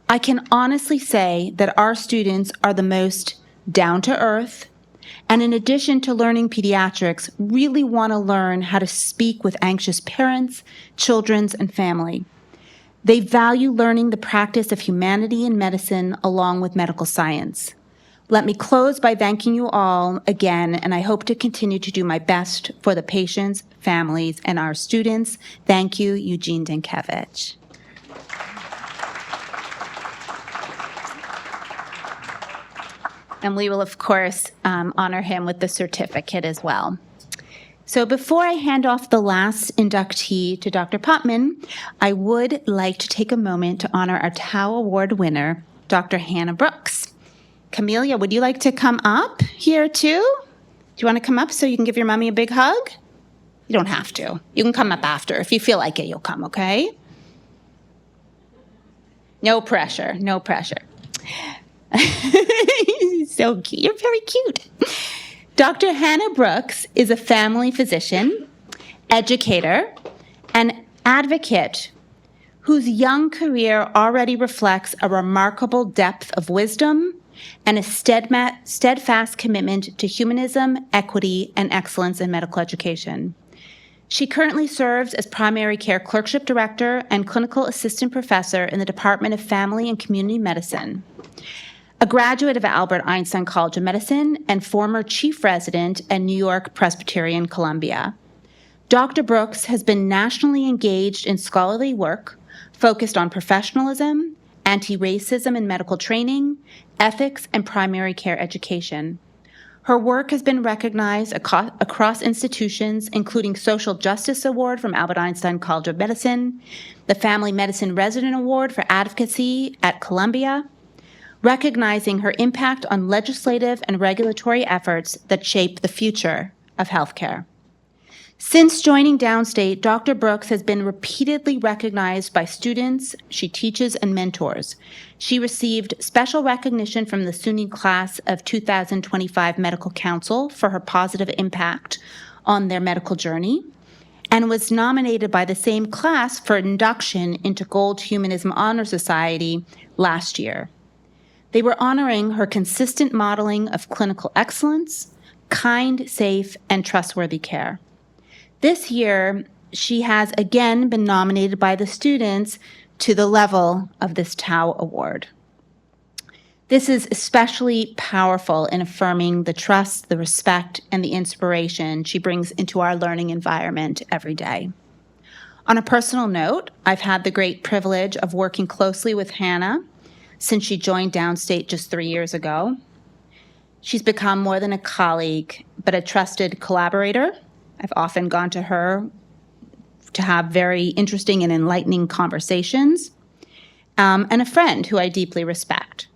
S22: I can honestly say that our students are the most down-to-earth, and in addition to learning pediatrics, really want to learn how to speak with anxious parents, children, and family. They value learning the practice of humanity and medicine along with medical science. Let me close by thanking you all again, and I hope to continue to do my best for the patients, families, and our students. Thank you, Eugene Dinkevich. And we will, of course, honor him with the certificate as well. So before I hand off the last inductee to Dr. Potman, I would like to take a moment to honor our Tao Award winner, Dr. Hannah Brooks. Camelia, would you like to come up here too? Do you want to come up so you can give your mommy a big hug? You don't have to. You can come up after. If you feel like it, you'll come, okay? No pressure, no pressure. So cute. You're very cute. Dr. Hannah Brooks is a family physician, educator, and advocate whose young career already reflects a remarkable depth of wisdom and a steadfast commitment to humanism, equity, and excellence in medical education. She currently serves as primary care clerkship director and clinical assistant professor in the Department of Family and Community Medicine. A graduate of Albert Einstein College of Medicine and former chief resident at New York Presbyterian Columbia. Dr. Brooks has been nationally engaged in scholarly work focused on professionalism, anti-racism in medical training, ethics, and primary care education. Her work has been recognized across institutions, including Social Justice Award from Albert Einstein College of Medicine, the Family Medicine Resident Award for Advocacy at Columbia, recognizing her impact on legislative and regulatory efforts that shape the future of healthcare. Since joining Downstate, Dr. Brooks has been repeatedly recognized by students she teaches and mentors. She received special recognition from the SUNY class of 2025 Medical Council for her positive impact on their medical journey, and was nominated by the same class for induction into Gold Humanism Honor Society last year. They were honoring her consistent modeling of clinical excellence, kind, safe, and trustworthy care. This year, she has again been nominated by the students to the level of this Tao Award. This is especially powerful in affirming the trust, the respect, and the inspiration she brings into our learning environment every day. On a personal note, I've had the great privilege of working closely with Hannah since she joined Downstate just 3 years ago. She's become more than a colleague, but a trusted collaborator. I've often gone to her to have very interesting and enlightening conversations, and a friend who I deeply respect.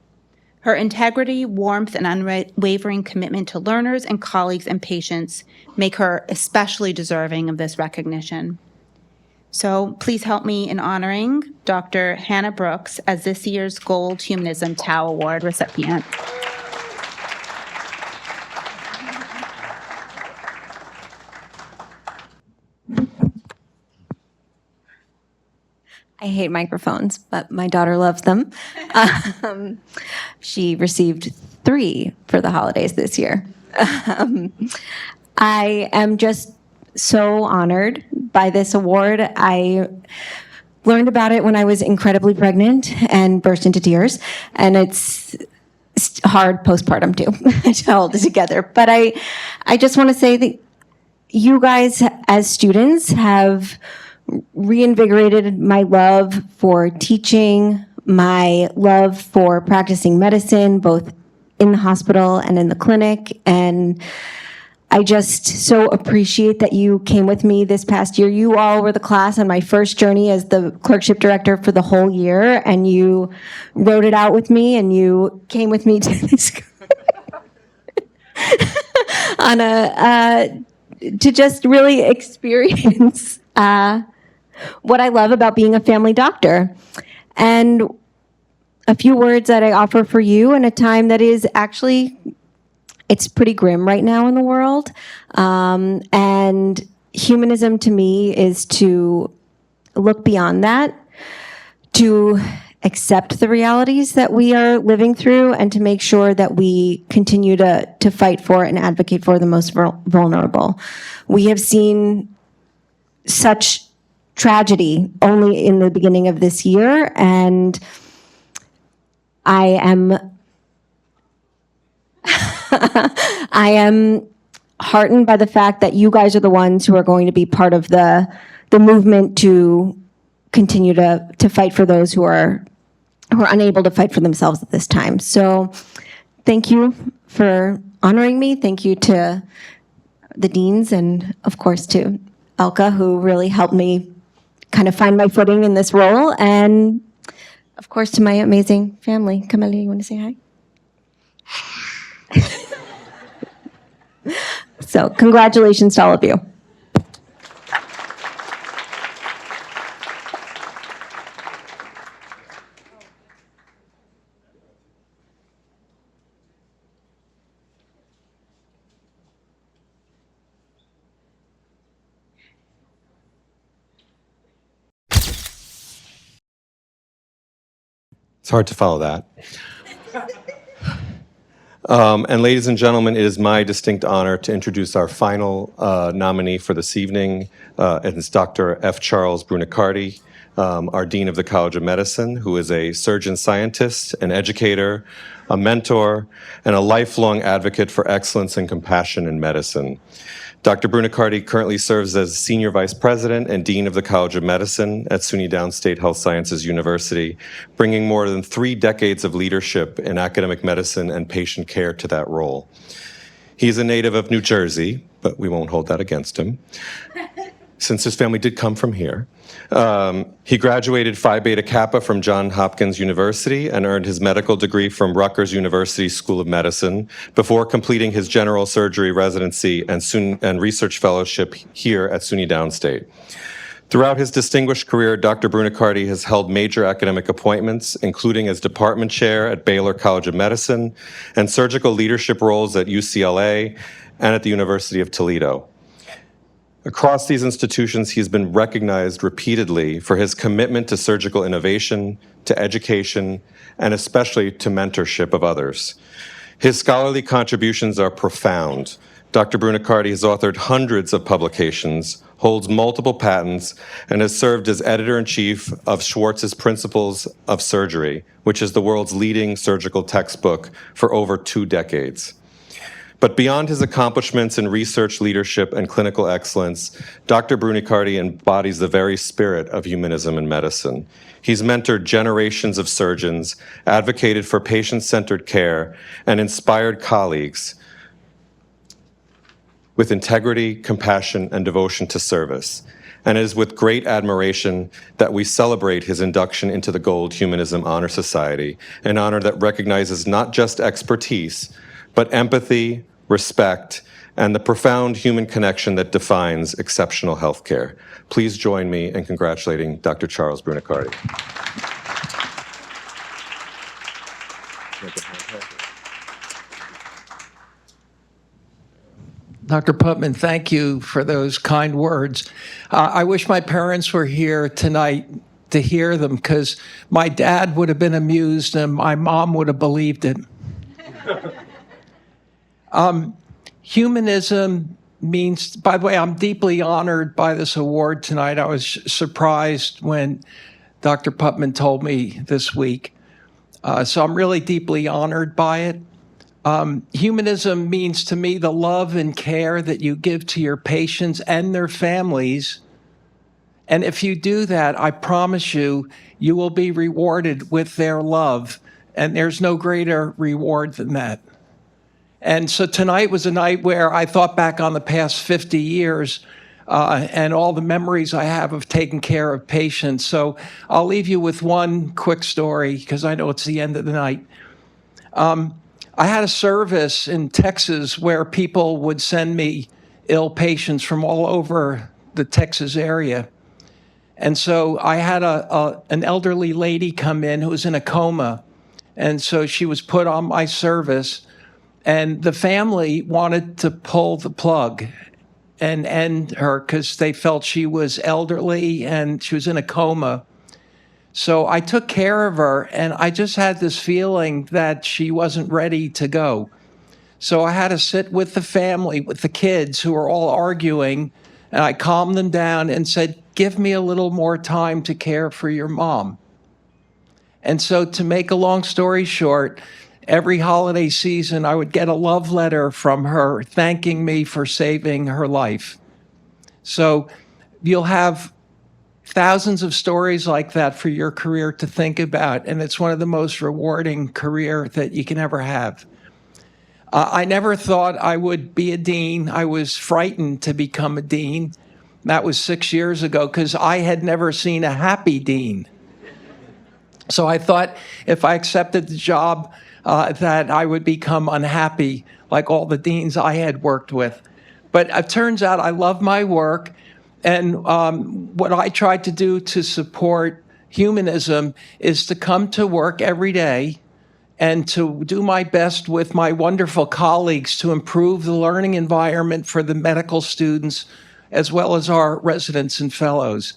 S22: Her integrity, warmth, and unwavering commitment to learners and colleagues and patients make her especially deserving of this recognition. So please help me in honoring Dr. Hannah Brooks as this year's Gold Humanism Tao Award recipient.
S4: I hate microphones, but my daughter loves them. She received 3 for the holidays this year. I am just so honored by this award. I learned about it when I was incredibly pregnant and burst into tears, and it's hard postpartum too to hold it together. But I just want to say that you guys as students have reinvigorated my love for teaching, my love for practicing medicine, both in the hospital and in the clinic. And I just so appreciate that you came with me this past year. You all were the class on my first journey as the clerkship director for the whole year, and you wrote it out with me, and you came with me to this on to just really experience what I love about being a family doctor. And a few words that I offer for you in a time that is actually, it's pretty grim right now in the world. And humanism to me is to look beyond that, to accept the realities that we are living through, and to make sure that we continue to fight for and advocate for the most vulnerable. We have seen such tragedy only in the beginning of this year, and I am heartened by the fact that you guys are the ones who are going to be part of the movement to continue to fight for those who are unable to fight for themselves at this time. So thank you for honoring me. Thank you to the deans, and of course to Elka, who really helped me kind of find my footing in this role. And of course to my amazing family. Camelia, you want to say hi? So congratulations to all of you.
S1: It's hard to follow that. And ladies and gentlemen, it is my distinct honor to introduce our final nominee for this evening. It's Dr. F. Charles Brunicardi, our Dean of the College of Medicine, who is a surgeon scientist, an educator, a mentor, and a lifelong advocate for excellence and compassion in medicine. Dr. Brunicardi currently serves as Senior Vice President and Dean of the College of Medicine at SUNY Downstate Health Sciences University, bringing more than 3 decades of leadership in academic medicine and patient care to that role. He's a native of New Jersey, but we won't hold that against him, since his family did come from here. He graduated Phi Beta Kappa from Johns Hopkins University and earned his medical degree from Rutgers University School of Medicine before completing his general surgery residency and research fellowship here at SUNY Downstate. Throughout his distinguished career, Dr. Brunicardi has held major academic appointments, including as department chair at Baylor College of Medicine and surgical leadership roles at UCLA and at the University of Toledo. Across these institutions, he's been recognized repeatedly for his commitment to surgical innovation, to education, and especially to mentorship of others. His scholarly contributions are profound. Dr. Brunicardi has authored hundreds of publications, holds multiple patents, and has served as editor-in-chief of Schwartz's Principles of Surgery, which is the world's leading surgical textbook for over 2 decades. But beyond his accomplishments in research, leadership, and clinical excellence, Dr. Brunicardi embodies the very spirit of humanism in medicine. He's mentored generations of surgeons, advocated for patient-centered care, and inspired colleagues with integrity, compassion, and devotion to service. And it is with great admiration that we celebrate his induction into the Gold Humanism Honor Society, an honor that recognizes not just expertise, but empathy, respect, and the profound human connection that defines exceptional healthcare. Please join me in congratulating Dr. Charles Brunicardi.
S5: Dr. Putman, thank you for those kind words. I wish my parents were here tonight to hear them because my dad would have been amused and my mom would have believed it. Humanism means, by the way, I'm deeply honored by this award tonight. I was surprised when Dr. Putman told me this week. So I'm really deeply honored by it. Humanism means to me the love and care that you give to your patients and their families. And if you do that, I promise you, you will be rewarded with their love. And there's no greater reward than that. And so tonight was a night where I thought back on the past 50 years and all the memories I have of taking care of patients. So I'll leave you with one quick story because I know it's the end of the night. I had a service in Texas where people would send me ill patients from all over the Texas area. And so I had an elderly lady come in who was in a coma. And so she was put on my service. And the family wanted to pull the plug and end her because they felt she was elderly and she was in a coma. So I took care of her, and I just had this feeling that she wasn't ready to go. So I had to sit with the family, with the kids who were all arguing, and I calmed them down and said, give me a little more time to care for your mom. And so to make a long story short, every holiday season, I would get a love letter from her thanking me for saving her life. So you'll have thousands of stories like that for your career to think about, and it's one of the most rewarding career that you can ever have. I never thought I would be a dean. I was frightened to become a dean. That was 6 years ago because I had never seen a happy dean. So I thought if I accepted the job, that I would become unhappy like all the deans I had worked with. But it turns out I love my work. And what I tried to do to support humanism is to come to work every day and to do my best with my wonderful colleagues to improve the learning environment for the medical students as well as our residents and fellows.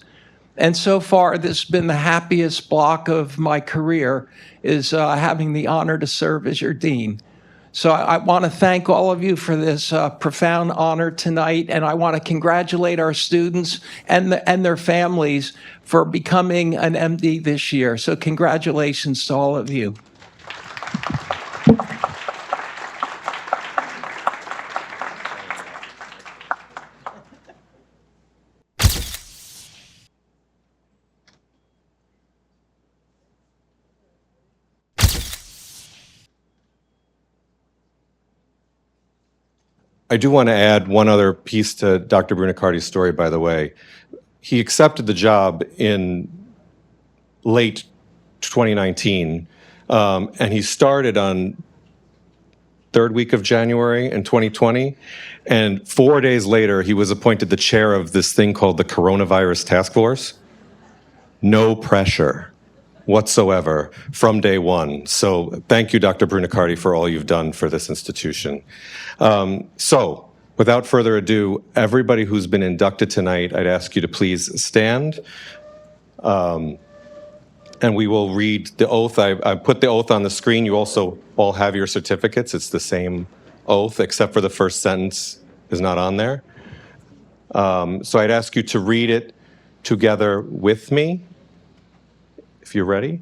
S5: And so far, this has been the happiest block of my career, is having the honor to serve as your dean. So I want to thank all of you for this profound honor tonight, and I want to congratulate our students and their families for becoming an MD this year. So congratulations to all of you.
S1: I do want to add one other piece to Dr. Brunicardi's story, by the way. He accepted the job in late 2019, and he started on third week of January in 2020, and 4 days later, he was appointed the chair of this thing called the Coronavirus Task Force. No pressure whatsoever from day one. So thank you, Dr. Brunicardi, for all you've done for this institution. So without further ado, everybody who's been inducted tonight, I'd ask you to please stand. And we will read the oath. I put the oath on the screen. You also all have your certificates. It's the same oath, except for the first sentence is not on there. So I'd ask you to read it together with me. If you're ready.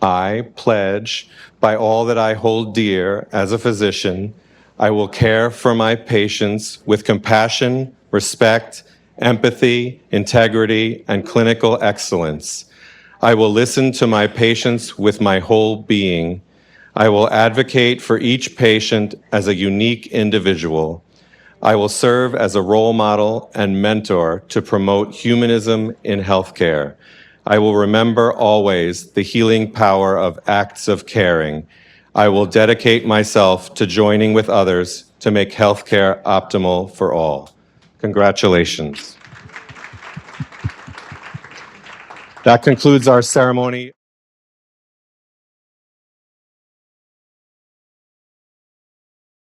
S1: I pledge by all that I hold dear as a physician, I will care for my patients with compassion, respect, empathy, integrity, and clinical excellence. I will listen to my patients with my whole being. I will advocate for each patient as a unique individual. I will serve as a role model and mentor to promote humanism in healthcare. I will remember always the healing power of acts of caring. I will dedicate myself to joining with others to make healthcare optimal for all. Congratulations. That concludes our ceremony.